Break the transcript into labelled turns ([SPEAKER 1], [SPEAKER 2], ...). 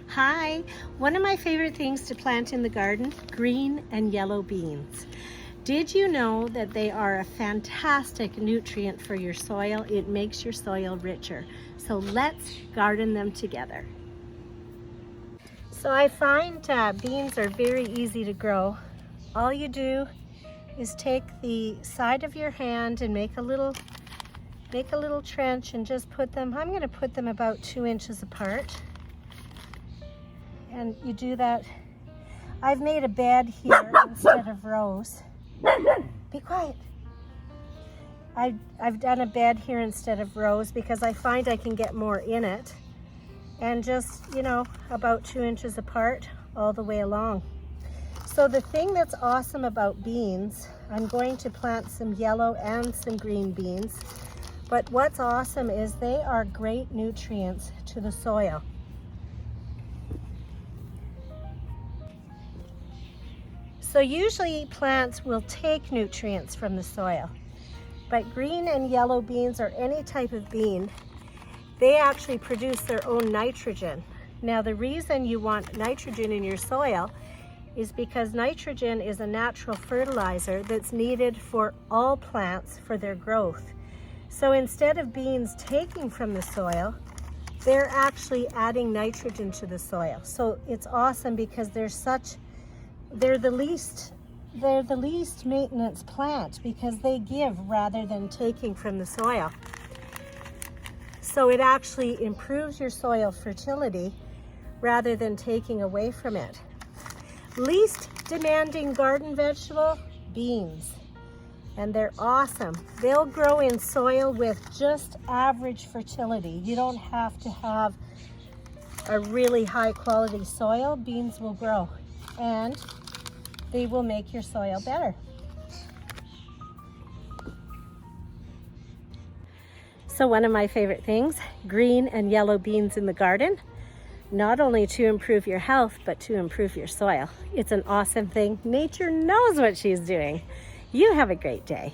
[SPEAKER 1] Hi, one of my favorite things to plant in the garden, green and yellow beans. Did you know that they are a fantastic nutrient for your soil? It makes your soil richer. So let's garden them together. So I find beans are very easy to grow. All you do is take the side of your hand and make a little trench and just put them, I'm going to put them about 2 inches apart. And you do that. I've made a bed here instead of rows. Be quiet. I've done a bed here instead of rows because I find I can get more in it. And just, about 2 inches apart all the way along. So the thing that's awesome about beans, I'm going to plant some yellow and some green beans. But what's awesome is they are great nutrients to the soil. So usually plants will take nutrients from the soil, but green and yellow beans, or any type of bean, they actually produce their own nitrogen. Now the reason you want nitrogen in your soil is because nitrogen is a natural fertilizer that's needed for all plants for their growth. So instead of beans taking from the soil, they're actually adding nitrogen to the soil. So it's awesome because they're the least maintenance plant because they give rather than taking from the soil. So it actually improves your soil fertility rather than taking away from it. Least demanding garden vegetable, beans. And they're awesome. They'll grow in soil with just average fertility. You don't have to have a really high quality soil. Beans will grow and they will make your soil better. So one of my favorite things, green and yellow beans in the garden, not only to improve your health, but to improve your soil. It's an awesome thing. Nature knows what she's doing. You have a great day.